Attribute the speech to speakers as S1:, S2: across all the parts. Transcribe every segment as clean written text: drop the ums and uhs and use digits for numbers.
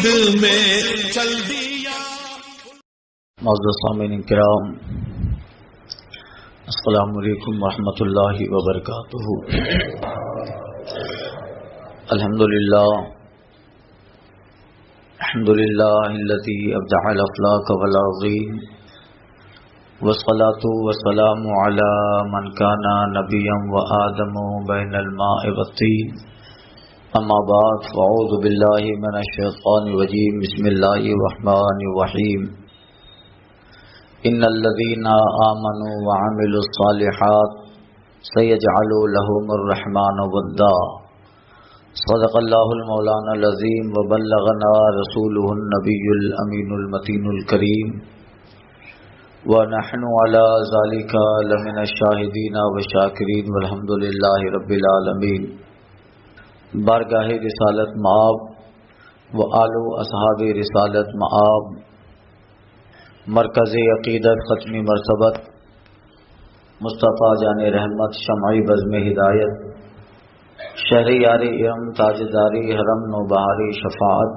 S1: خود میں چل دیا۔
S2: معزز سامعین کرام، السلام علیکم ورحمۃ اللہ وبرکاتہ۔ الحمدللہ الذی ابدع الافلاک والعظیم، والصلاة والسلام علی من کان نبیا وآدم بین الماء والطین، اما بعد فاعوذ باللہ من الشیطان الرجیم، بسم اللہ الرحمن الرحیم۔ ان الذین آمنوا وعملوا الصالحات سیجعل لهم الرحمن ودا۔ صدق اللہ المولانا العظیم وبلغنا رسولہ النبی الامین المتین الکریم، ونحن علی ذلک لمن الشاہدین والشاکرین والحمد للہ رب العالمین۔ بارگاہ رسالت مآب و آل و اصحاب رسالت مآب، مرکز عقیدت ختمی مرتبت مصطفیٰ جان رحمت شمعی بزم ہدایت، شہریار ارم تاجداری حرم نوبہاری شفاعت،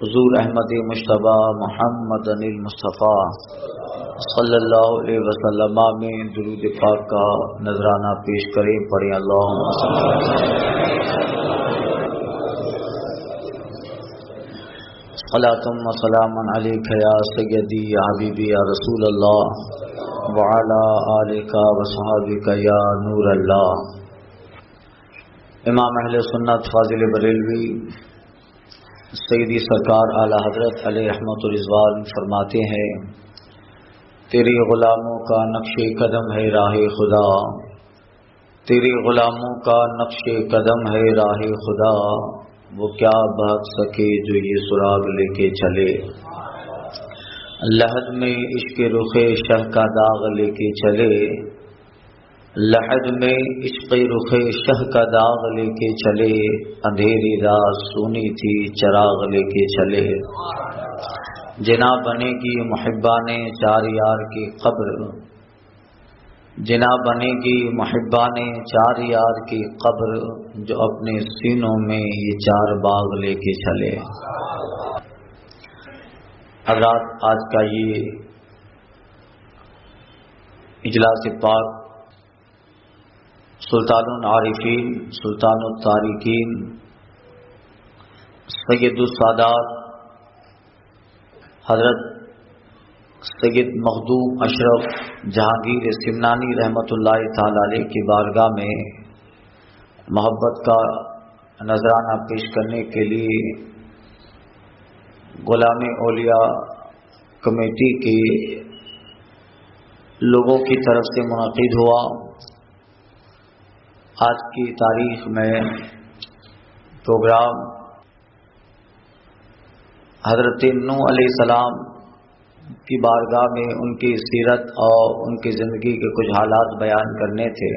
S2: حضور احمد مجتبی محمد المصطفیٰ صلی اللہ علیہ وسلم میں درود پاک کا نذرانہ پیش کریں، پڑھیں اللہم صلی اللہ صلاۃ و سلام علیک یا سیدی یا حبیبی یا رسول اللہ، وعلی آلک و صحابک یا نور اللہ۔ امام اہل سنت فاضل بریلوی سیدی سرکار اعلی حضرت علیہ رحمت الرضوان فرماتے ہیں، تیری غلاموں کا نقش قدم ہے راہ خدا، تیری غلاموں کا نقش قدم ہے راہ خدا، وہ کیا بھاگ سکے جو یہ سراغ لے کے چلے، لحد میں عشق رخ شہ کا داغ لے کے چلے، لحد میں عشق رخ شہ کا داغ لے کے چلے، اندھیری رات سونی تھی چراغ لے کے چلے، جنا بنے گی محبان چار یار کی قبر، جنا بنے گی محبان چار یار کی قبر، جو اپنے سینوں میں یہ چار باغ لے کے چلے۔ حضرات، آج کا یہ اجلاس پاک سلطان العارفین سلطان التارکین سید السادات حضرت سید مخدوم اشرف جہانگیر سمنانی رحمۃ اللہ تعالی علیہ کی بارگاہ میں محبت کا نذرانہ پیش کرنے کے لیے غلام اولیاء کمیٹی کے لوگوں کی طرف سے منعقد ہوا۔ آج کی تاریخ میں پروگرام حضرت نوح علیہ السلام کی بارگاہ میں ان کی سیرت اور ان کی زندگی کے کچھ حالات بیان کرنے تھے،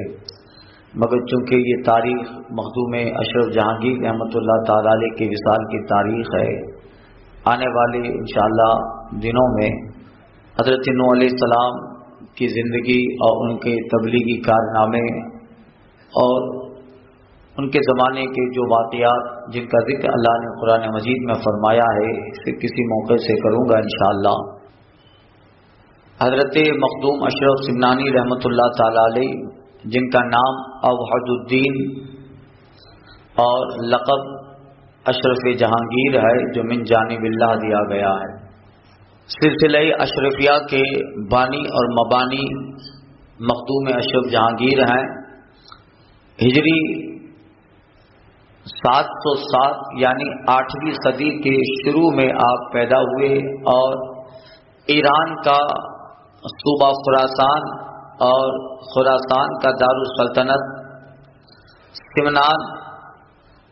S2: مگر چونکہ یہ تاریخ مخدوم اشرف جہانگیر رحمۃ اللہ تعالی علیہ کے وصال کی تاریخ ہے، آنے والے انشاءاللہ دنوں میں حضرت نوح علیہ السلام کی زندگی اور ان کے تبلیغی کارنامے اور ان کے زمانے کے جو واقعات جن کا ذکر اللہ نے قرآن مجید میں فرمایا ہے، اسے کسی موقع سے کروں گا انشاءاللہ۔ حضرت مخدوم اشرف سمنانی رحمۃ اللہ تعالی علیہ، جن کا نام اوحد الدین اور لقب اشرف جہانگیر ہے، جو من جانب اللہ دیا گیا ہے، سلسلہ اشرفیہ کے بانی اور مبانی مخدوم اشرف جہانگیر ہیں۔ ہجری 707 یعنی 8ویں صدی کے شروع میں آپ پیدا ہوئے اور ایران کا صوبہ خراسان اور خراسان کا دارالسلطنت سمنان،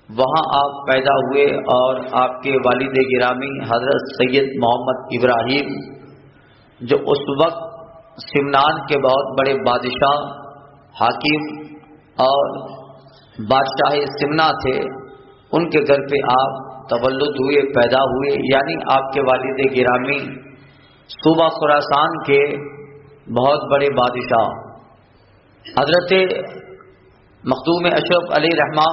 S2: وہاں آپ پیدا ہوئے اور آپ کے والد گرامی حضرت سید محمد ابراہیم، جو اس وقت سمنان کے بہت بڑے بادشاہ، حاکم اور بادشاہ سمنا تھے، ان کے گھر پہ آپ تولد ہوئے، پیدا ہوئے، یعنی آپ کے والد گرامی صوبہ خراسان کے بہت بڑے بادشاہ حضرت مخدوم اشرف علیہ رحمہ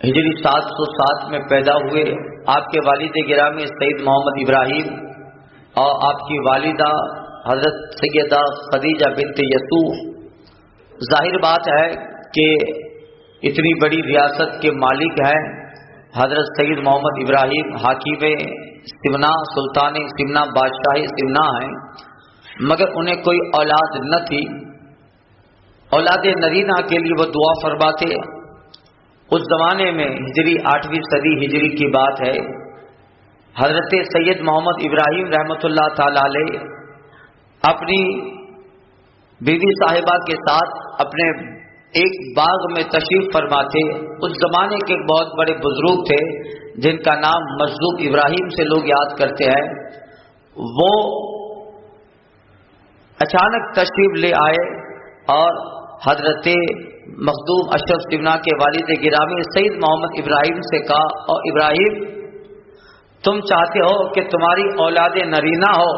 S2: ہجری 707 میں پیدا ہوئے. آپ کے والد گرامی سید محمد ابراہیم اور آپ کی والدہ حضرت سیدہ خدیجہ بنت یسوع. ظاہر بات ہے کہ اتنی بڑی ریاست کے مالک ہیں حضرت سید محمد ابراہیم، حاکم سمنا، سلطان سمنا، بادشاہ سمنا ہیں، مگر انہیں کوئی اولاد نہ تھی. اولاد نرینہ کے لیے وہ دعا فرماتے. اس زمانے میں ہجری 8ویں صدی ہجری کی بات ہے. حضرت سید محمد ابراہیم رحمۃ اللہ تعالی علیہ اپنی بیوی صاحبہ کے ساتھ اپنے ایک باغ میں تشریف فرماتے. اس زمانے کے بہت بڑے بزرگ تھے جن کا نام مجذوب ابراہیم سے لوگ یاد کرتے ہیں. وہ اچانک تشریف لے آئے اور حضرت مخدوم اشرف سمنا کے والد گرامی سید محمد ابراہیم سے کہا، اور ابراہیم تم چاہتے ہو کہ تمہاری اولاد نرینہ ہو؟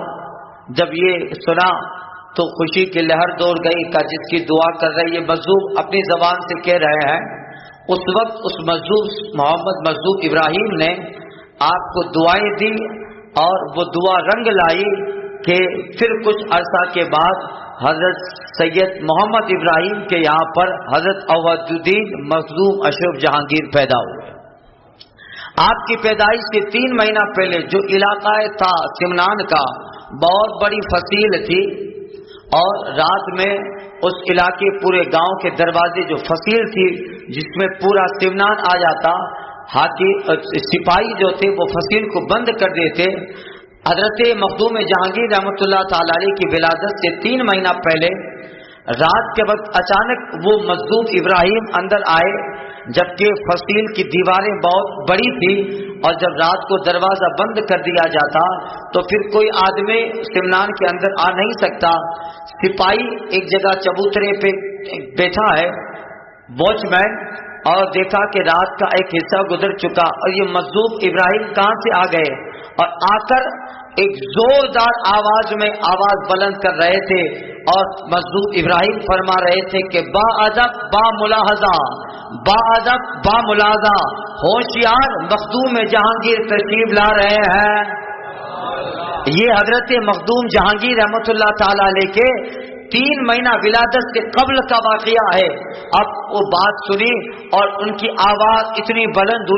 S2: جب یہ سنا تو خوشی کی لہر دوڑ گئی کہ جس کی دعا کر رہے یہ مجذوب اپنی زبان سے کہہ رہے ہیں. اس وقت اس مجذوب محمد مجذوب ابراہیم نے آپ کو دعائیں دی اور وہ دعا رنگ لائی کہ پھر کچھ عرصہ کے بعد حضرت سید محمد ابراہیم کے یہاں پر حضرت عوض الدین مخدوم اشرف جہانگیر پیدا ہوئے. آپ کی پیدائش کے 3 مہینہ پہلے جو علاقہ تھا سمنان کا بہت بڑی فصیل تھی، اور رات میں اس علاقے پورے گاؤں کے دروازے جو فصیل تھی جس میں پورا سمنان آ جاتا، سپاہی جو تھے وہ فصیل کو بند کر دیتے. حضرت مخدوم جہانگیر رحمۃ اللہ تعالی علیہ کی ولادت سے 3 مہینہ پہلے رات کے وقت اچانک وہ مجذوب ابراہیم اندر آئے، جبکہ فصیل کی دیواریں بہت بڑی تھی، اور جب رات کو دروازہ بند کر دیا جاتا تو پھر کوئی آدمی سمنان کے اندر آ نہیں سکتا. سپاہی ایک جگہ چبوترے پہ بیٹھا ہے واچ مین، اور دیکھا کہ رات کا ایک حصہ گزر چکا اور یہ مجذوب ابراہیم کہاں سے آ گئے، اور آ کر ایک زوردار آواز میں آواز بلند کر رہے تھے اور مجذوب ابراہیم فرما رہے تھے کہ با ادب با ملاحظہ، با ادب با ملاحظہ، ہوشیار مخدوم جہانگیر تشریف لا رہے ہیں. یہ حضرت مخدوم جہانگیر رحمۃ اللہ تعالی علیہ کے 3 مہینہ ولادت سے قبل کا واقعہ ہے. اب وہ بات سنی اور ان کی آواز اتنی بلند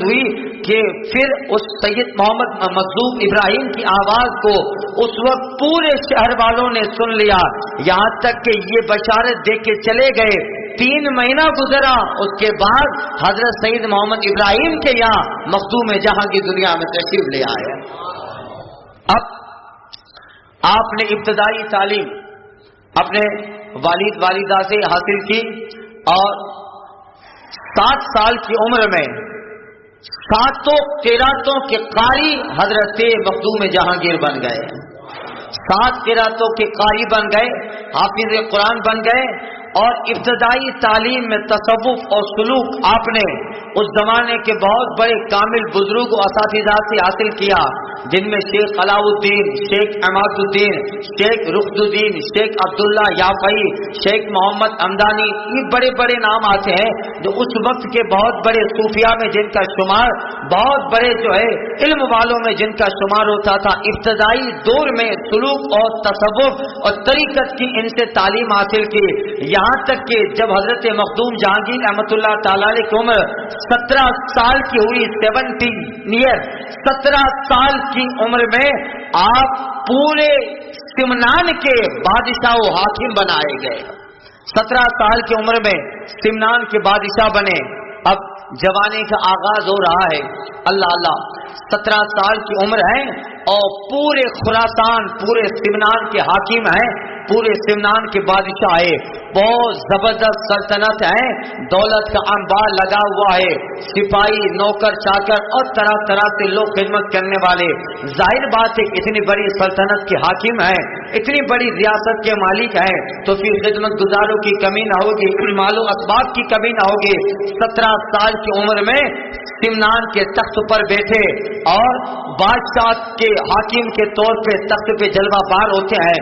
S2: ہوئی کہ پھر اس سید محمد مجذوب ابراہیم کی آواز کو اس وقت پورے شہر والوں نے سن لیا، یہاں تک کہ یہ بشارت دے کے چلے گئے 3 مہینہ گزرا، اس کے بعد حضرت سید محمد ابراہیم کے یہاں مخدوم جہاں کی دنیا میں تشریف لے آئے. اب آپ نے ابتدائی تعلیم اپنے والد والدہ سے حاصل کی، اور 7 سال کی عمر میں 7 قراتوں کے قاری حضرت مخدوم جہانگیر بن گئے. 7 قراتوں کے قاری بن گئے، حافظ قرآن بن گئے، اور ابتدائی تعلیم میں تصوف اور سلوک آپ نے اس زمانے کے بہت بڑے کامل بزرگ و اساتذہ سے حاصل کیا، جن میں شیخ علاء الدین، شیخ عماد الدین، شیخ رخد الدین، شیخ عبداللہ یافعی، شیخ محمد امدانی، یہ بڑے بڑے نام آتے ہیں جو اس وقت کے بہت بڑے صوفیاء میں جن کا شمار، بہت بڑے جو ہے علم والوں میں جن کا شمار ہوتا تھا. ابتدائی دور میں سلوک اور تصوف اور طریقت کی ان سے تعلیم حاصل کی، یہاں تک کہ جب حضرت مخدوم جہانگیر رحمۃ اللہ تعالی علیہ کی عمر 17 سال کی ہوئی، 17 سال کی عمر میں آپ پورے سمنان کے بادشاہ و حاکم بنائے گئے. 17 سال کی عمر میں سمنان کے بادشاہ بنے. اب جوانی کا آغاز ہو رہا ہے. اللہ اللہ، 17 سال کی عمر ہے اور پورے خراسان، پورے سمنان کے حاکم ہیں، پورے سمنان کے بادشاہ ہے. بہت زبردست سلطنت ہے، دولت کا انبار لگا ہوا ہے، سپاہی، نوکر چاکر اور طرح طرح سے لوگ خدمت کرنے والے. ظاہر بات ہے اتنی بڑی سلطنت کے حاکم ہیں، اتنی بڑی ریاست کے مالک ہیں، تو پھر خدمت گزاروں کی کمی نہ ہوگی، پھر مال و اسباب کی کمی نہ ہوگی. 17 سال کی عمر میں سمنان کے تخت پر بیٹھے اور بادشاہ کے حاکم کے طور پہ تخت پہ جلوہ بار ہوتے ہیں.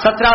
S2: 17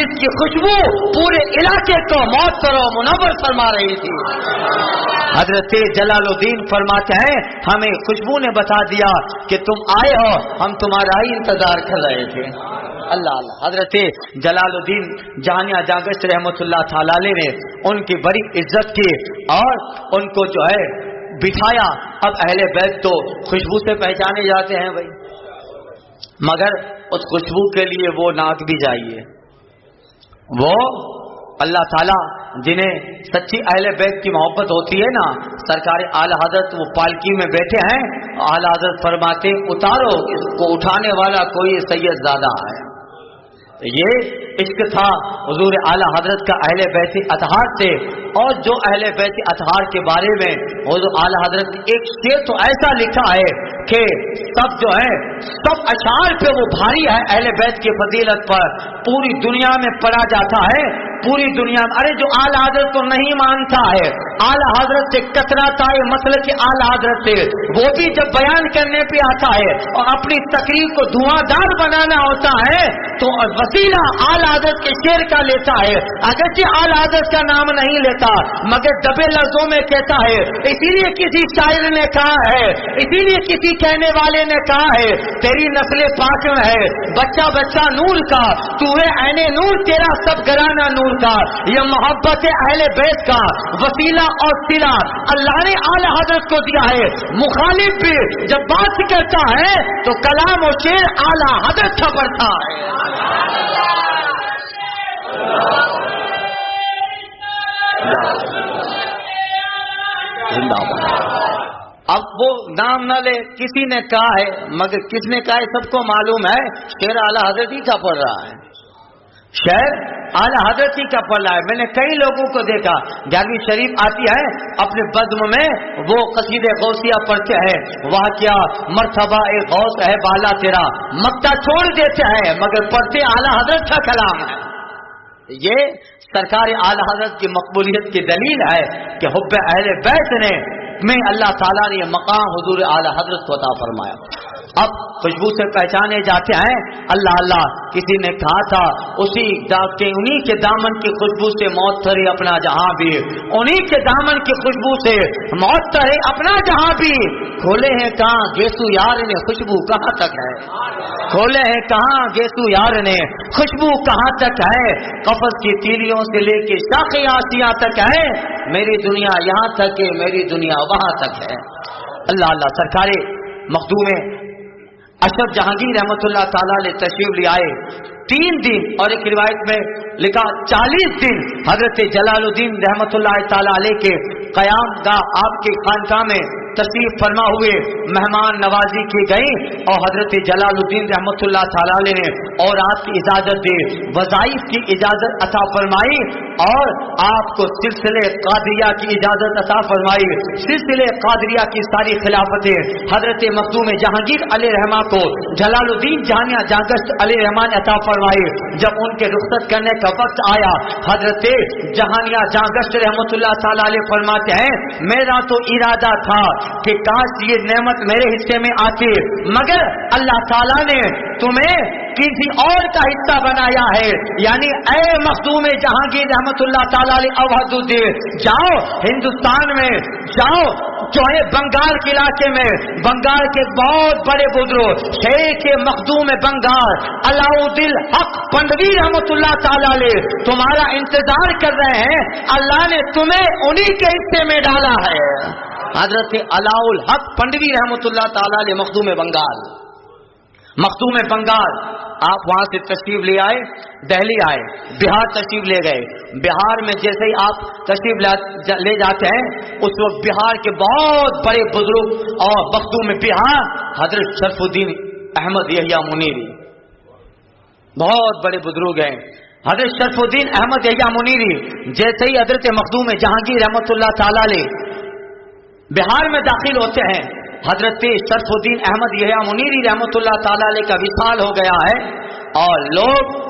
S2: جس کی خوشبو پورے علاقے کو معطر و منور فرما رہی تھی. حضرت جلال الدین فرماتے ہیں ہمیں خوشبو نے بتا دیا کہ تم آئے ہو, ہم تمہارا ہی انتظار کر رہے تھے. اللہ اللہ. حضرت جلال الدین جہانیہ جاگش رحمۃ اللہ تعالی علیہ نے ان کی بڑی عزت کی اور ان کو جو ہے بٹھایا. اب اہل بیت تو خوشبو سے پہچانے جاتے ہیں بھائی, مگر اس خوشبو کے لیے وہ ناک بھی چاہیے. وہ اللہ تعالیٰ جنہیں سچی اہل بیت کی محبت ہوتی ہے نا, سرکار اعلی حضرت وہ پالکی میں بیٹھے ہیں, اعلی حضرت فرماتے اتارو, اس کو اٹھانے والا کوئی سید زادہ ہے. یہ عشق تھا حضور اعلی حضرت کا اہل بیت اطہار سے. اور جو اہل بیت اطہار کے بارے میں حضور اعلی حضرت نے ایک شعر تو ایسا لکھا ہے کہ سب جو ہے سب اشعار پہ وہ بھاری ہے اہل بیت کی فضیلت پر, پوری دنیا میں پڑھا جاتا ہے. پوری دنیا میں ارے جو اعلی حضرت کو نہیں مانتا ہے, اعلی حضرت سے کتراتا ہے مسئلہ کے اعلی حضرت سے, وہ بھی جب بیان کرنے پہ آتا ہے اور اپنی تقریر کو دھواں دار بنانا ہوتا ہے تو وسیلہ اعلی حضرت کے شعر کا لیتا ہے. اگرچہ اعلی حضرت کا نام نہیں لیتا مگر دبے لفظوں میں کہتا ہے. اسی لیے کسی شاعر نے کہا ہے, اسی لیے کسی کہنے والے نے کہا ہے, تیری نسل پاک میں ہے بچہ بچہ نور کا, تو ہے عین نور تیرا سب گرانا نور کا. یہ محبت اہل بیت کا وسیلہ اور صلہ اللہ نے اعلی حضرت کو دیا ہے. مخالف بھی جب بات کرتا ہے تو کلام و شعر اعلی حضرت کا پڑتا ہے. اب وہ نام نہ لے, کسی نے کہا ہے مگر کس نے کہا ہے سب کو معلوم ہے. شعر اعلی حضرت ہی کا پڑھ رہا ہے, شعر اعلی حضرت ہی کا پڑھ رہا ہے. میں نے کئی لوگوں کو دیکھا, 11ویں شریف آتی ہے اپنے بزم میں وہ قصید غوثیہ پڑھتے ہیں, وہ کیا مرتبہ ایک غوث ہے بالا تیرا, مکہ چھوڑ دیتے ہیں مگر پڑھتے اعلی حضرت کا کلام ہے. یہ سرکار اعلی حضرت کی مقبولیت کی دلیل ہے کہ حب اہل بیت نے میں اللہ تعالیٰ نے یہ مقام حضور اعلی حضرت کو عطا فرمایا. اب خوشبو سے پہچانے جاتے ہیں. اللہ اللہ, کسی نے کہا تھا اسی انہی کے دامن کی خوشبو سے موت تھری اپنا جہاں بھی, انہی کے دامن کی خوشبو سے موت تھری اپنا جہاں بھی. کھولے ہیں کہاں گیسو یار نے خوشبو کہاں تک ہے, کھولے ہیں کہاں گیسو یار نے خوشبو کہاں تک ہے. قفس کی تیلیوں سے لے کے شاخ آسیاں تک ہے, میری دنیا یہاں تک ہے میری دنیا وہاں تک ہے. اللہ اللہ. سرکار مخدوم اشرف جہانگیر رحمۃ اللہ تعالی علیہ تشریف لے آئے. 3 دن اور ایک روایت میں لکھا 40 دن حضرت جلال الدین رحمۃ اللہ تعالی علیہ کے قیام گاہ آپ کے خانقاہ میں تشریف فرما ہوئے, مہمان نوازی کی گئی اور حضرت جلال الدین رحمۃ اللہ تعالی علیہ نے اور آپ کی اجازت دی, وظائف کی اجازت عطا فرمائی اور آپ کو سلسلے قادریہ کی اجازت عطا فرمائی. سلسلے قادریہ کی ساری خلافتیں حضرت مخدوم جہانگیر علیہ رحمہ کو جلال الدین جہانیہ جاگشت علیہ رحمان عطا فرمائی. جب ان کے رخصت کرنے کا وقت آیا, حضرت جہانیہ جاگشت رحمۃ اللہ تعالی علیہ فرماتے ہیں میرا تو ارادہ تھا کہ کاش یہ نعمت میرے حصے میں آتی, مگر اللہ تعالیٰ نے تمہیں کسی اور کا حصہ بنایا ہے. یعنی اے مخدوم جہانگیر رحمت اللہ تعالی علیہ اوحد الدین, جاؤ ہندوستان میں جاؤ, جو ہے بنگال کے علاقے میں, بنگال کے بہت بڑے بزرگ شیخ مخدوم بنگال علاؤدین حق پنڈوی رحمت اللہ تعالی علیہ تمہارا انتظار کر رہے ہیں. اللہ نے تمہیں انہی کے حصے میں ڈالا ہے. حضرت علاء الحق پنڈوی رحمت اللہ تعالی علیہ مخدوم بنگال, مخدوم بنگال. آپ وہاں سے تشریف لے آئے, دہلی آئے, بہار تشریف لے گئے. بہار میں جیسے ہی آپ تشریف لے جاتے ہیں اس وقت بہار کے بہت بڑے بزرگ اور مخدوم بہار حضرت شرف الدین احمد یحییٰ منیری, بہت بڑے بزرگ ہیں. حضرت شرف الدین احمد یحییٰ منیری جیسے ہی حضرت مخدوم جہانگیر رحمت اللہ تعالی علیہ بہار میں داخل ہوتے ہیں, حضرت شرف الدین احمد یحییٰ منیری رحمت اللہ تعالی علیہ کا وصال ہو گیا ہے اور لوگ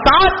S2: 7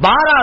S2: 12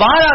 S2: 12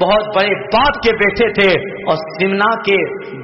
S2: بہت بڑے باپ کے بیٹے تھے اور سمنا کے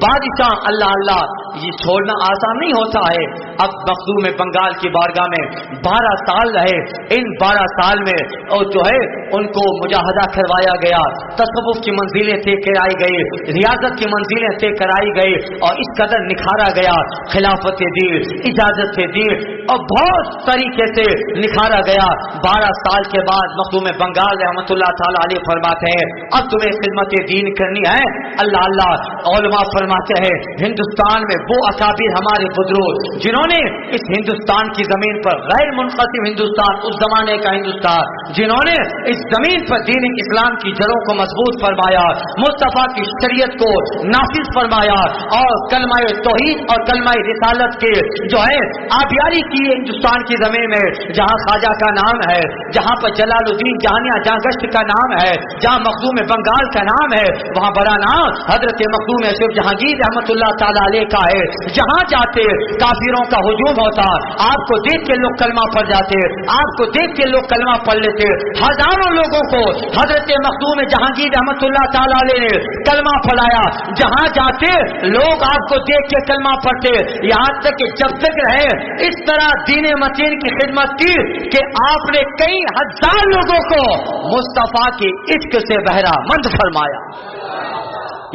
S2: بادشاہ اللہ اللہ یہ چھوڑنا آسان نہیں ہوتا ہے. اب مخدوم بنگال کی بارگاہ میں 12 سال رہے. ان 12 سال میں اور جو ہے ان کو مجاہدہ کروایا گیا, تصوف کی منزلیں طے کرائی گئی, ریاضت کی منزلیں طے کرائی گئی اور اس قدر نکھارا گیا, خلافت دین, اجازت دین اور بہت طریقے سے نکھارا گیا. 12 سال کے بعد مخدوم بنگال رحمۃ اللہ تعالی علیہ فرماتے ہیں اب تمہیں خدمت دین کرنی ہے. اللہ اللہ. علماء فرماتے ہیں ہندوستان میں وہ اکابر ہمارے بزرگ جنہوں نے اس ہندوستان کی زمین پر غیر منقسم ہندوستان, اس زمانے کا ہندوستان, جنہوں نے اس زمین پر دین اسلام کی جڑوں کو مضبوط فرمایا, مصطفیٰ کی شریعت کو نافذ فرمایا اور کلمہ توحید اور کلمہ رسالت کے جو ہے آبیاری کی ہندوستان کی زمین میں, جہاں خواجہ کا نام ہے, جہاں پر جلال الدین جہانیہ جہاں گشت کا نام ہے, جہاں مخدوم بنگال کا نام ہے, وہاں بڑا نام حضرت مخدوم اشرف جہانگیر رحمۃ اللہ تعالی علیہ کا ہے. جہاں جاتے کافروں کا ہجوم ہوتا, آپ کو دیکھ کے لوگ کلمہ پڑھ جاتے, آپ کو دیکھ کے لوگ کلمہ پڑھ لیتے. ہزاروں لوگوں کو حضرت مخدوم جہانگیر رحمۃ اللہ تعالی علیہ نے کلمہ پڑھایا. جہاں جاتے لوگ آپ کو دیکھ کے کلمہ پڑھتے, یہاں تک کہ جب تک رہے اس طرح دین متین کی خدمت کی کہ آپ نے کئی ہزار لوگوں کو مصطفیٰ کے عشق سے بہرہ مند فرمایا.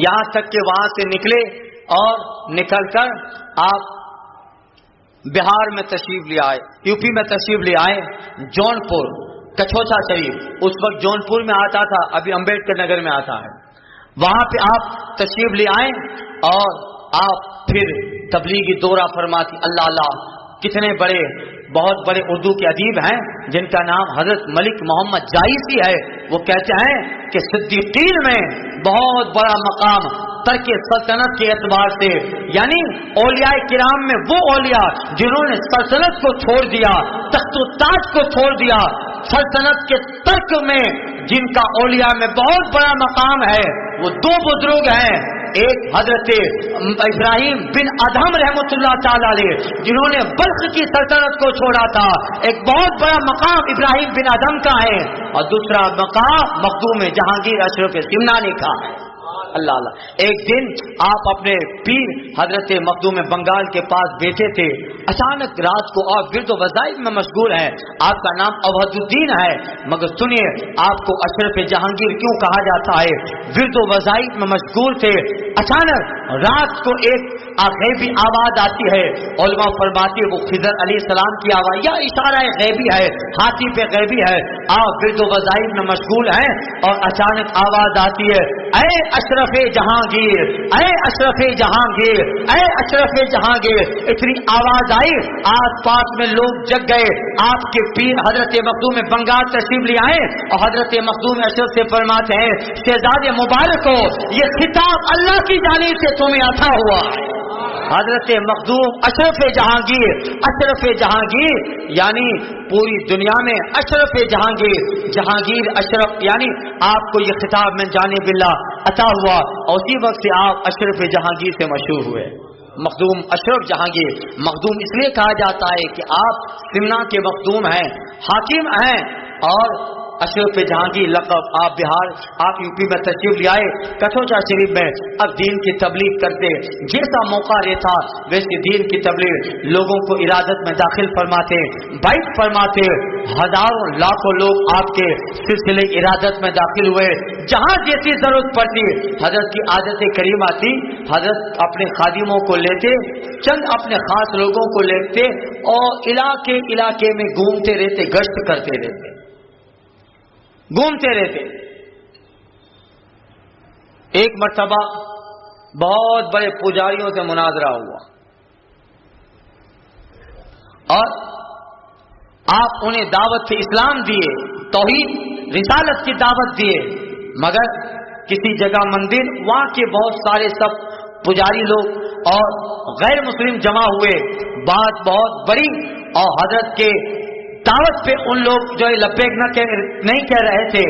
S2: یہاں تک کہ وہاں سے نکلے اور نکل کر آپ بہار میں تشریف لے آئے, یو پی میں تشریف لے آئے, جونپور کچھوچا شریف, اس وقت جونپور میں آتا تھا, ابھی امبیڈکر نگر میں آتا ہے, وہاں پہ آپ تشریف لے آئے اور آپ پھر تبلیغی دورہ فرماتی. اللہ اللہ کتنے بڑے بہت بڑے اردو کے ادیب ہیں جن کا نام حضرت ملک محمد جائسی ہے. وہ کہتے ہیں کہ صدیقین میں بہت بڑا مقام ترک سلطنت کے اعتبار سے, یعنی اولیاء کرام میں وہ اولیاء جنہوں نے سلطنت کو چھوڑ دیا, تخت و تاج کو چھوڑ دیا, سلطنت کے ترک میں جن کا اولیاء میں بہت بڑا مقام ہے وہ 2 بزرگ ہیں. ایک حضرت ابراہیم بن ادہم رحمۃ اللہ تعالی علیہ جنہوں نے بلخ کی سلطنت کو چھوڑا تھا, ایک بہت بڑا مقام ابراہیم بن ادہم کا ہے, اور دوسرا مقام مخدوم جہانگیر اشرف سمنانی کا ہے. اللہ اللہ. ایک دن آپ اپنے پیر حضرت مخدوم بنگال کے پاس بیٹھے تھے, اچانک رات کو آپ ورد و وظائف میں مشغول ہیں, آپ کا نام عبد الدین ہے, مگر سنیے آپ کو اشرف جہانگیر کیوں کہا جاتا ہے, ورد و وظائف میں مشغول تھے. اچانک رات کو ایک غیبی آواز آتی ہے, علماء فرماتے وہ خضر علیہ السلام کی آواز یا اشارہ غیبی ہے, ہاتھی پہ غیبی ہے. آپ ورد و وظائف میں مشغول ہیں اور اچانک آواز آتی ہے, اے اشرف جہانگیر, اے اشرف جہانگیر, اے اشرف جہانگیر. اتنی آواز آئی, آس پاس میں لوگ جگ گئے. آپ کے پیر حضرت مخدوم بنگال تشریف لے آئے اور حضرت مخدوم اشرف سے فرماتے ہیں شہزادے مبارک ہو, یہ خطاب اللہ کی جانب سے تمہیں عطا ہوا ہے. حضرت مخدوم اشرف جہانگیر, اشرف جہانگیر یعنی پوری دنیا میں اشرف جہانگیر, جہانگیر اشرف یعنی آپ کو یہ خطاب من جانب اللہ عطا ہوا, اور اسی وقت سے آپ اشرف جہانگیر سے مشہور ہوئے. مخدوم اشرف جہانگیر, مخدوم اس لیے کہا جاتا ہے کہ آپ سمنا کے مخدوم ہیں, حاکم ہیں, اور اشرف جہانگیر لقب آپ بہار آپ یو پی میں تشریف لے آئے, کچھوچا شریف میں اب دین کی تبلیغ کرتے, جیسا موقع رہتا ویسے دین کی تبلیغ لوگوں کو ارادت میں داخل فرماتے, بیعت فرماتے. ہزاروں لاکھوں لوگ آپ کے سلسلے ارادت میں داخل ہوئے. جہاں جیسی ضرورت پڑتی حضرت کی عادت کریمہ تھی, حضرت اپنے خادموں کو لیتے, چند اپنے خاص لوگوں کو لیتے اور علاقے میں گھومتے رہتے, گشت کرتے رہتے, گھومتے رہتے. ایک مرتبہ بہت بڑے پجاریوں سے مناظرہ ہوا اور آپ انہیں دعوت اسلام دیے, توحید رسالت کی دعوت دیے, مگر کسی جگہ مندر, وہاں کے بہت سارے سب پجاری لوگ اور غیر مسلم جمع ہوئے, بات بہت بڑی, اور حضرت کے دعوت پہ ان لوگ جو ہے لبیک نہیں کہہ رہے تھے,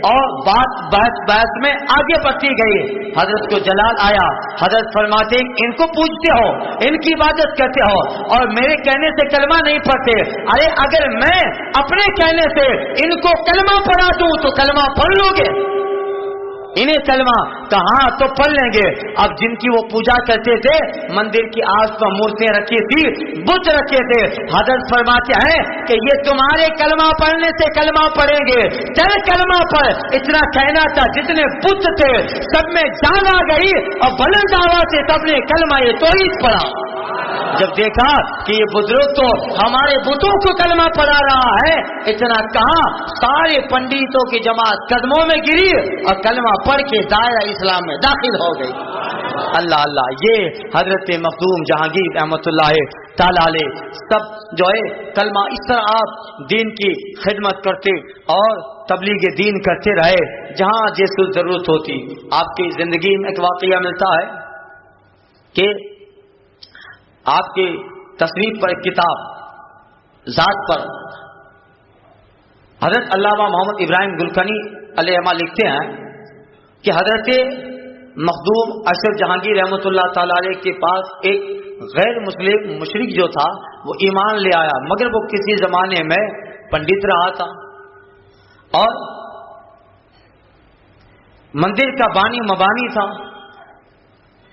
S2: اور بات بحث میں آگے بڑھتی گئی. حضرت کو جلال آیا, حضرت فرماتے ان کو پوجتے ہو, ان کی عبادت کرتے ہو, اور میرے کہنے سے کلمہ نہیں پڑھتے. ارے اگر میں اپنے کہنے سے ان کو کلمہ پڑھا دوں تو کلمہ پڑھ لو گے. انہیں کلمہ کہاں تو پڑھ لیں گے. اب جن کی وہ پوجا کرتے تھے, مندر کی آس پر مورتیں رکھی تھی, بت رکھے تھے, حضرت فرماتے ہیں کہ یہ تمہارے کلمہ پڑھنے سے کلمہ پڑھیں گے, چل کلمہ پڑھ. اتنا کہنا تھا, جتنے بت تھے سب میں جان آ گئی اور بلند آواز سے سب نے کلمہ یہ توحید پڑھا. جب دیکھا کہ یہ بزرگ تو ہمارے بتوں کو کلمہ پڑھا رہا ہے, اتنا کہا سارے پنڈتوں کی جماعت قدموں میں گری اور کلمہ پڑھ کے دائرہ اسلام میں داخل ہو گئی. اللہ اللہ, یہ حضرت مخدوم جہانگیر رحمۃ اللہ تعالی علیہ سب جو ہے کلمہ اس طرح آپ دین کی خدمت کرتے اور تبلیغ دین کرتے رہے جہاں جیسے ضرورت ہوتی. آپ کی زندگی میں ایک واقعہ ملتا ہے کہ آپ کی تصنیف پر ایک کتاب ذات پر حضرت علامہ محمد ابراہیم گلکنی علیہ رحمہ لکھتے ہیں کہ حضرت مخدوم اشرف جہانگیر رحمۃ اللہ تعالی علیہ کے پاس ایک غیر مسلم مشرک جو تھا وہ ایمان لے آیا, مگر وہ کسی زمانے میں پنڈت رہا تھا اور مندر کا بانی مبانی تھا.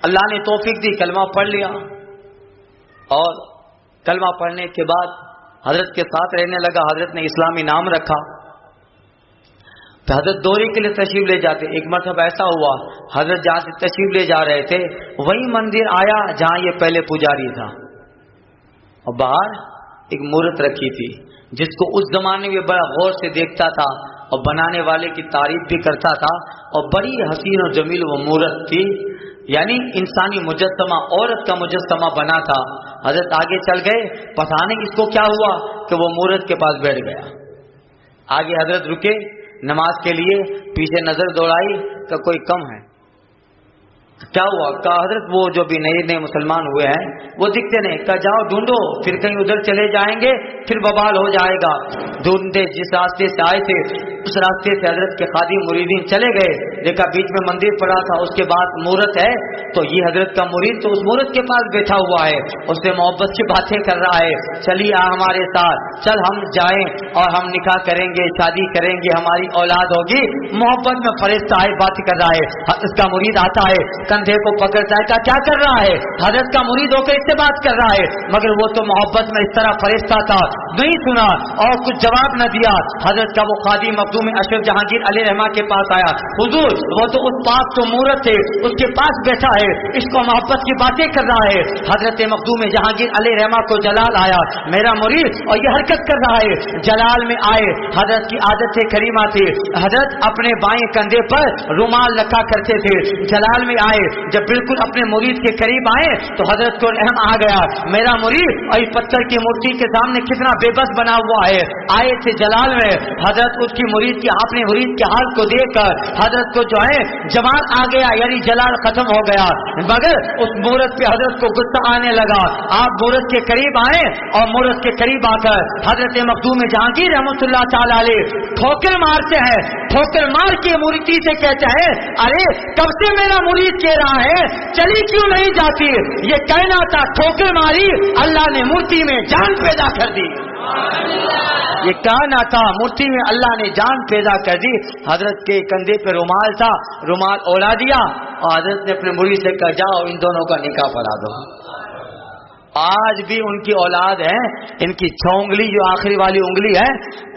S2: اللہ نے توفیق دی, کلمہ پڑھ لیا اور کلمہ پڑھنے کے بعد حضرت کے ساتھ رہنے لگا. حضرت نے اسلامی نام رکھا. تو حضرت دوری کے لیے تشریف لے جاتے. ایک مرتبہ ایسا ہوا, حضرت جہاں سے تشریف لے جا رہے تھے وہی مندر آیا جہاں یہ پہلے پجاری تھا, اور باہر ایک مورت رکھی تھی جس کو اس زمانے میں بڑا غور سے دیکھتا تھا اور بنانے والے کی تعریف بھی کرتا تھا, اور بڑی حسین و جمیل وہ مورت تھی, یعنی انسانی مجسمہ, عورت کا مجسمہ بنا تھا. حضرت آگے چل گئے, پتہ نہیں اس کو کیا ہوا کہ وہ مورت کے پاس بیٹھ گیا. آگے حضرت رکے نماز کے لیے, پیچھے نظر دوڑائی کہ کوئی کم ہے. کیا ہوا؟ کہا حضرت وہ جو بھی نئے نئے مسلمان ہوئے ہیں وہ دکھتے نہیں. کہا جاؤ ڈھونڈو, پھر کہیں ادھر چلے جائیں گے پھر ببال ہو جائے گا. ڈھونڈتے جس راستے سے آئے تھے اس راستے سے حضرت کے خادم مریدین چلے گئے. دیکھا بیچ میں مندر پڑا تھا, اس کے بعد مورت ہے, تو یہ حضرت کا مرید تو اس مورت کے پاس بیٹھا ہوا ہے, اس سے محبت کی باتیں کر رہا ہے. چلیے ہمارے ساتھ, چل ہم جائیں اور ہم نکاح کریں گے, شادی کریں گے, ہماری اولاد ہوگی. محبت میں فرشتہ ہے, بات کر رہا ہے. اس کا مرید آتا ہے, کندھے کو پکڑتا ہے, کیا کر رہا ہے؟ حضرت کا مرید ہو کے اس سے بات کر رہا ہے, مگر وہ تو محبت میں اس طرح فرشتہ تھا, نہیں سنا اور کچھ جواب نہ دیا. حضرت کا وہ خادم مخدوم اشرف جہانگیر علیہ رحمہ کے پاس آیا, حضور وہ تو اس پاک تو مورت تھے اس کے پاس بیٹھا ہے, اس کو محبت کی باتیں کر رہا ہے. حضرت مخدوم جہانگیر علیہ رحمہ کو جلال آیا, میرا مرید اور یہ حرکت کر رہا ہے. جلال میں آئے, حضرت کی عادت کریمہ تھی, حضرت اپنے بائیں کندھے پر رومال رکھا کرتے تھے. جلال میں آئے, جب بالکل اپنے مرید کے قریب آئے تو حضرت کو رحم آ گیا, میرا مرید اور اس پتھر کی مورتی کے سامنے کتنا بے بس بنا ہوا ہے. آئے تھے جلال میں, حضرت اس کی مرید کی اپنے مرید کے حال کو دیکھ کر حضرت کو جو ہے جمال آ گیا, یعنی جلال ختم ہو گیا. مگر اس مورت پہ حضرت کو غصہ آنے لگا. آپ مورت کے قریب آئے اور مورت کے قریب آ کر حضرت مخدوم جہانگیر رحمۃ اللہ تعالی علیہ ٹھوکر مارتے ہیں. ٹھوکر مار کے مریدی سے کہتے ہیں, ارے کب سے میرا مرید کہہ رہا ہے چلی کیوں نہیں جاتی؟ یہ کہنا تھا, ٹھوکر ماری, اللہ نے مورتی میں جان پیدا کر دی. یہ کہنا تھا, مورتی میں اللہ نے جان پیدا کر دی. حضرت کے کندھے پہ رومال تھا, رومال اولا دیا اور حضرت نے اپنے مرید سے کہا جاؤ ان دونوں کا نکاح پڑھا دو. آج بھی ان کی اولاد ہے, ان کی 6 انگلی جو آخری والی انگلی ہے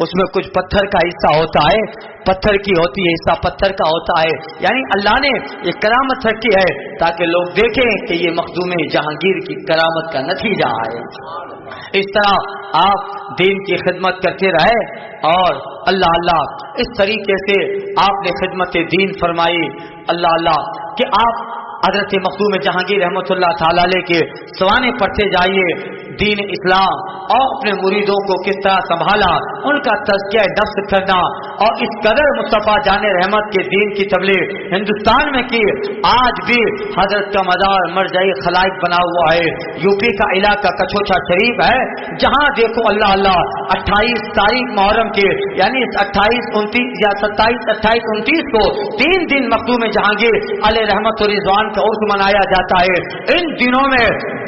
S2: اس میں کچھ پتھر کا حصہ ہوتا ہے, پتھر کی ہوتی ہے, حصہ پتھر کا ہوتا ہے. یعنی اللہ نے یہ کرامت رکھی ہے تاکہ لوگ دیکھیں کہ یہ مخدوم جہانگیر کی کرامت کا نتیجہ ہے. اس طرح آپ دین کی خدمت کرتے رہے اور اللہ اللہ اس طریقے سے آپ نے خدمت دین فرمائی. اللہ اللہ کہ آپ حضرت مخدوم جہانگیر رحمۃ اللہ تعالی علیہ کے سوانے پڑھتے جائیے, دین اسلام اور اپنے مریدوں کو کس طرح سنبھالا, ان کا تزکیہ نفس کرنا, اور اس قدر مصطفیٰ جان رحمت کے دین کی تبلیغ ہندوستان میں کی. آج بھی حضرت کا مزار مرجع خلائق بنا ہوا ہے. یو پی کا علاقہ کچھوچا شریف ہے, جہاں دیکھو اللہ اللہ 28 تاریخ محرم کے, یعنی 28 29 یا 27 28 29 کو 3 دن مخدوم جہانگیر علیہ رحمت و رضوان کا عرس منایا جاتا ہے. ان دنوں میں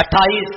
S2: 28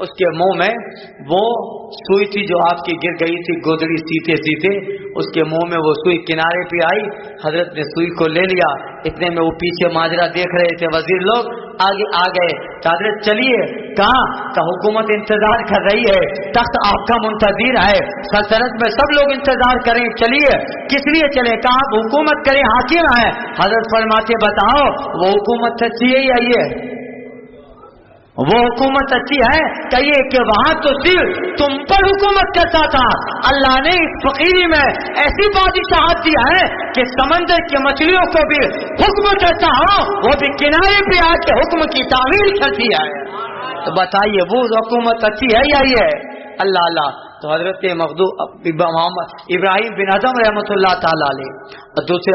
S2: اس کے منہ میں وہ سوئی تھی جو آپ کی گر گئی تھی گودڑی سیتے سیتے، اس کے منہ میں وہ سوئی کنارے پہ آئی، حضرت نے سوئی کو لے لیا۔ اتنے میں وہ پیچھے ماجرا دیکھ رہے تھے وزیر لوگ، آگے آ گئے کہ حضرت چلیے، کہاں کہ حکومت انتظار کر رہی ہے، تخت آپ کا منتظر ہے، سلطنت میں سب لوگ انتظار کریں، چلیے۔ کس لیے چلے؟ کہاں حکومت کریں، حاکم ہے۔ حضرت فرماتے بتاؤ وہ حکومت اچھی ہے یا یہ؟ وہ حکومت اچھی ہے کہیے کہ وہاں تو صرف تم پر حکومت کرتا تھا، اللہ نے اس فقیری میں ایسی بادشاہت دی ہے کہ سمندر کی مچھلیوں کو بھی حکم کرتا ہو، وہ بھی کنارے پہ آ کے حکم کی تعمیل کرتی ہے۔ تو بتائیے وہ حکومت اچھی ہے یا یہ؟ اللہ اللہ۔ تو حضرت ابراہیم بن ادم رحمۃ اللہ تعالی علیہ اور دوسرے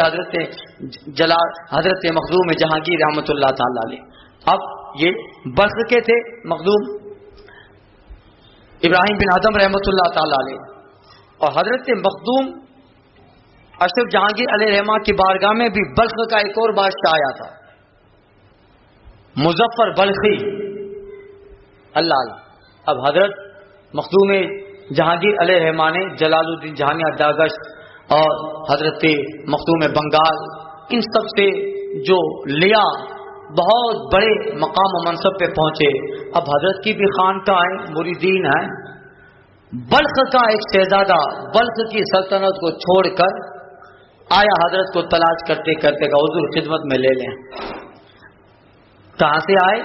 S2: حضرت مخدوم جہانگیر رحمۃ اللہ تعالی علیہ، اب یہ بلخ کے تھے مخدوم ابراہیم بن ادم رحمۃ اللہ تعالی علیہ، اور حضرت مخدوم اشرف جہانگیر علیہ رحمہ کی بارگاہ میں بھی بلخ کا ایک اور بادشاہ آیا تھا، مظفر بلخی۔ اللہ اللہ۔ اب حضرت مخدوم جہانگیر علیہ رحمہ نے جلال الدین جہانیہ داغش اور حضرت مخدوم بنگال ان سب سے جو لیا، بہت بڑے مقام و منصب پہ پہنچے۔ اب حضرت کی بھی خانقاہ ہیں، مریدین ہیں۔ بلخ کا ایک شہزادہ بلخ کی سلطنت کو چھوڑ کر آیا، حضرت کو تلاش کرتے کرتے کہ حضور خدمت میں لے لیں۔ کہاں سے آئے؟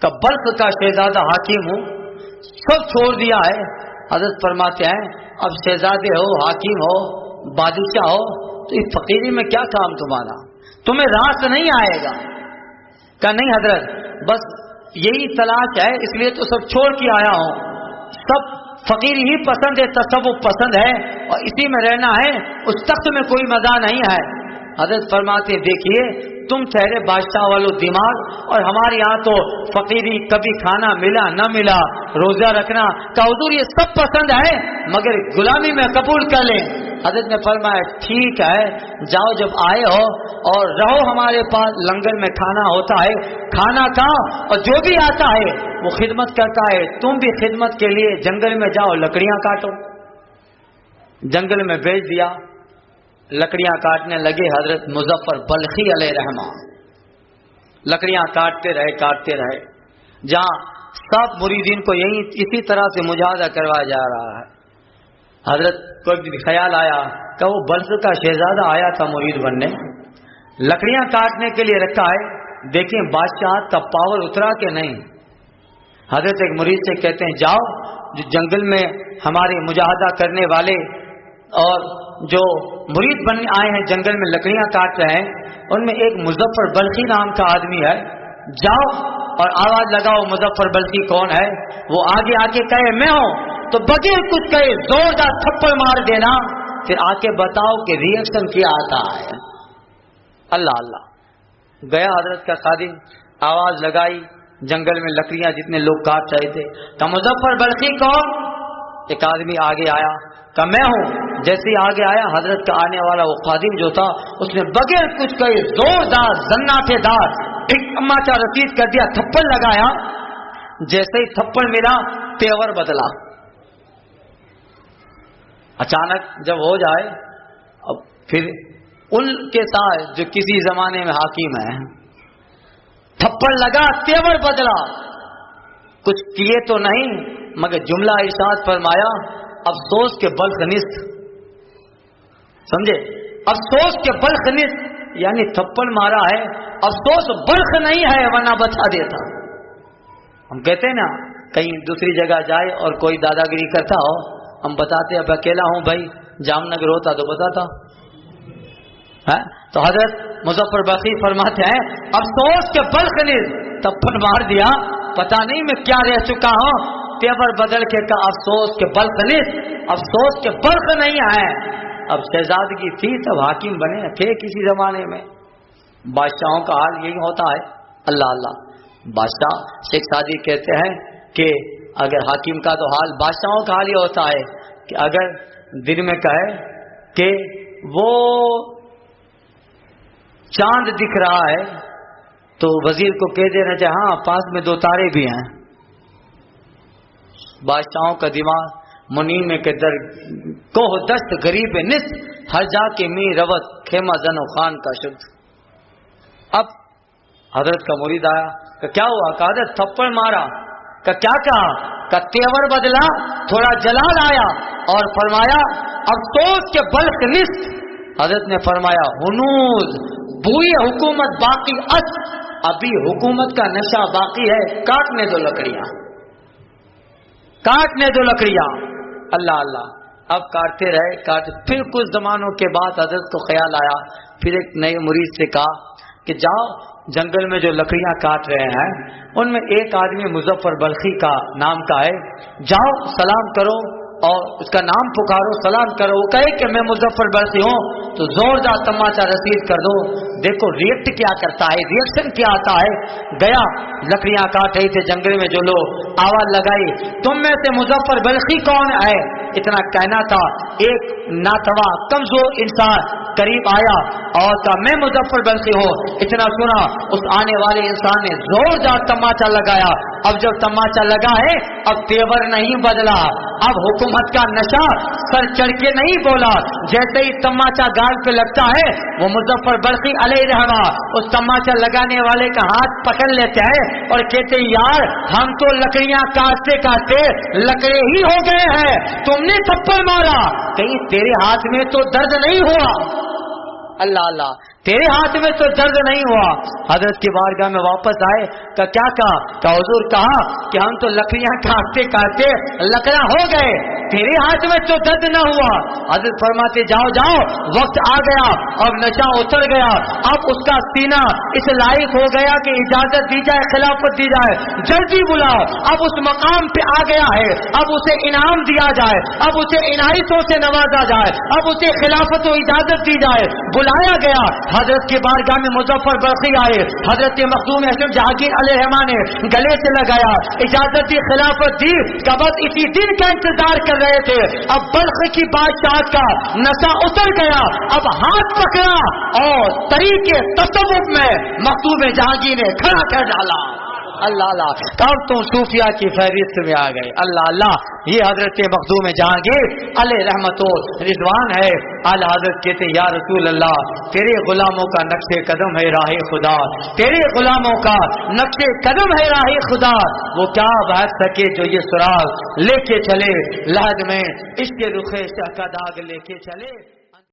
S2: کہ بلخ کا شہزادہ حاکم ہوں، سب چھوڑ دیا ہے۔ حضرت فرماتے ہیں اب شہزادے ہو، حاکم ہو، بادشاہ ہو، تو اس فقیری میں کیا کام تمہارا؟ تمہیں راس نہیں آئے گا۔ کہ نہیں حضرت، بس یہی تلاش ہے، اس لیے تو سب چھوڑ کے آیا ہوں۔ سب فقیر ہی پسند ہے، تصوف پسند ہے، اور اسی میں رہنا ہے، اس تخت میں کوئی مزہ نہیں ہے۔ حضرت فرماتے دیکھیے تم ٹھہرے بادشاہ والو دماغ، اور ہمارے یہاں تو فقیری، کبھی کھانا ملا نہ ملا، روزہ رکھنا، کہ حضور یہ سب پسند ہے مگر غلامی میں قبول کر لیں۔ حضرت نے فرمایا ٹھیک ہے، جاؤ جب آئے ہو اور رہو ہمارے پاس، لنگر میں کھانا ہوتا ہے، کھانا کھاؤ، اور جو بھی آتا ہے وہ خدمت کرتا ہے، تم بھی خدمت کے لیے جنگل میں جاؤ، لکڑیاں کاٹو۔ جنگل میں بھیج دیا، لکڑیاں کاٹنے لگے حضرت مظفر بلخی علیہ رحمہ، لکڑیاں کاٹتے رہے، جہاں سب مریدین کو اسی طرح سے مجاہدہ کروایا جا رہا ہے۔ حضرت کو ایک دن خیال آیا کہ وہ بلخ کا شہزادہ آیا تھا مرید بننے، لکڑیاں کاٹنے کے لیے رکھا ہے، دیکھیں بادشاہ کا پاور اترا کہ نہیں۔ حضرت ایک مرید سے کہتے ہیں جاؤ، جو جنگل میں ہمارے مجاہدہ کرنے والے اور جو مرید بننے آئے ہیں جنگل میں لکڑیاں کاٹ رہے ہیں، ان میں ایک مظفر بلخی نام کا آدمی ہے، جاؤ اور آواز لگاؤ مظفر بلخی کون ہے۔ وہ آگے آ کے کہے میں ہوں، تو بغیر کچھ کہے زوردار تھپڑ مار دینا، پھر آ کے بتاؤ کہ ری ایکشن کیا آتا ہے۔ اللہ اللہ۔ گیا حضرت کا خادم، آواز لگائی، جنگل میں لکڑیاں جتنے لوگ کاٹ رہے تھے، کہ مظفر بلخی کون؟ ایک آدمی آگے آیا کہ میں ہوں۔ جیسے ہی آگے آیا، حضرت کا آنے والا وہ خادم جو تھا، اس نے بغیر کچھ کہے زوردار زناٹے دار ایک تماچا رسید کر دیا، تھپڑ لگایا۔ جیسے ہی تھپڑ ملا، تیور بدلا۔ اچانک جب ہو جائے، اب پھر ان کے ساتھ جو کسی زمانے میں حاکم ہے، تھپڑ لگا، تیور بدلا، کچھ کیے تو نہیں مگر جملہ ارشاد فرمایا افسوس کے بلخ نیست۔ سمجھے؟ افسوس کے بلخ نیست، یعنی تھپڑ مارا ہے، افسوس بلخ نہیں ہے ورنہ بچا دیتا۔ ہم کہتے ہیں نا کہیں دوسری جگہ جائے اور کوئی دادا گیری کرتا ہو، ہم بتاتے اب اکیلا ہوں بھائی، جام نگر ہوتا تو بتاتا۔ تو حضرت مظفر بلخی فرماتے ہیں افسوس کے بلخ نیست، تھپڑ مار دیا، پتہ نہیں میں کیا رہ چکا ہوں، تیور بدل کے کہا افسوس کے بلخ نیست، افسوس کے بلخ نہیں ہے۔ اب شہزادگی تھی تب حاکم بنے تھے کسی زمانے میں۔ بادشاہوں کا حال یہی ہوتا ہے۔ اللہ اللہ۔ بادشاہ شیخ سعدی کہتے ہیں کہ اگر حاکم کا تو حال، بادشاہوں کا حال یہ ہوتا ہے کہ اگر دن میں کہے کہ وہ چاند دکھ رہا ہے تو وزیر کو کہہ دینا چاہے ہاں پاس میں 2 تارے بھی ہیں، بادشاہوں کا دماغ منیم کے در کوہ دست غریب نس ہر جا کے می روت خیمہ زن و خان کا شد. اب حضرت کا مرید آیا کہ کیا ہوا؟ کہ حضرت تھپڑ مارا. کہ کیا کہا؟ کہ تیور بدلا، تھوڑا جلال آیا اور فرمایا افسوس کے بلخ نست. حضرت نے فرمایا ہنوز بوئی حکومت باقی اس، ابھی حکومت کا نشہ باقی ہے، کاٹنے دو لکڑیاں، کاٹنے دو لکڑیاں. اللہ اللہ. اب کاٹتے رہے کاٹتے. پھر کچھ زمانوں کے بعد حضرت کو خیال آیا، پھر ایک نئے مرید سے کہا کہ جاؤ جنگل میں جو لکڑیاں کاٹ رہے ہیں ان میں ایک آدمی مظفر بلخی کا نام کا ہے، جاؤ سلام کرو اور اس کا نام پکارو، سلام کرو. وہ کہے کہ میں مظفر بلخی ہوں تو زوردار تماچا رسید کر دو. دیکھو ریئیکٹ کیا کرتا ہے، ریئیکشن کیا آتا ہے. گیا لکڑیاں کاٹ رہی تھے جنگل میں جو لوگ، آواز لگائی تم میں سے مظفر بلخی کون ہے؟ اتنا کہنا تھا. ایک ناتوا کمزور انسان قریب آیا اور کہا میں مظفر بلخی ہوں. اتنا سنا اس آنے والے انسان نے زوردار تماچا لگایا. اب جب تماچا لگا ہے اب تیور نہیں بدلا، اب حکومت کا نشہ سر چڑھ کے نہیں بولا. جیسے ہی تماچا گال پہ لگتا ہے وہ مظفر بلخی علیہ رحمہ اس تماچا لگانے والے کا ہاتھ پکڑ لیتے ہیں اور کہتے یار ہم تو لکڑیاں کاٹتے کاٹتے لکڑے ہی ہو گئے ہیں، تم نے تھپڑ مارا، کہیں تیرے ہاتھ میں تو درد نہیں ہوا؟ اللہ اللہ. تیرے ہاتھ میں تو درد نہیں ہوا. حضرت کی بارگاہ میں واپس آئے کہ کیا کہا؟ کہ حضور کہا کہ ہم تو لکڑیاں کاٹتے کاٹتے لکڑا ہو گئے، تیرے ہاتھ میں تو درد نہ ہوا. حضرت فرماتے جاؤ جاؤ وقت آ گیا، اب نشہ اتر گیا، اب اس کا سینہ اس لائق ہو گیا کہ اجازت دی جائے، خلافت دی جائے، جلدی بلاؤ. اب اس مقام پہ آ گیا ہے، اب اسے انعام دیا جائے، اب اسے عنایتوں سے نوازا جائے، اب اسے خلافت و اجازت دی جائے. بلایا گیا. حضرت کی بارگاہ میں مظفر بلخی آئے. حضرت مخدوم حسن جہانگیر علیہ رحمٰ نے گلے سے لگایا، اجازت دی، خلافت دی. بس اسی دن کا انتظار کر رہے تھے. اب بلخ کی بادشاہت کا نشہ اتر گیا، اب ہاتھ پکڑا اور طریقے تصوف میں مخدوم جہانگیر نے کھڑا کر ڈالا. اللہ اللہ. تب تم صوفیہ کی فہرست میں آ گئے. اللہ اللہ. یہ حضرت مخدوم جہانگیر علیہ رحمت و رضوان ہے. اعلی حضرت کہتے یا رسول اللہ تیرے غلاموں کا نقش قدم ہے راہ خدا، تیرے غلاموں کا نقش قدم ہے راہ خدا. وہ کیا بہت سکے جو یہ سراغ لے کے چلے لحد میں عشق رخ شاہ کا داغ لے کے چلے.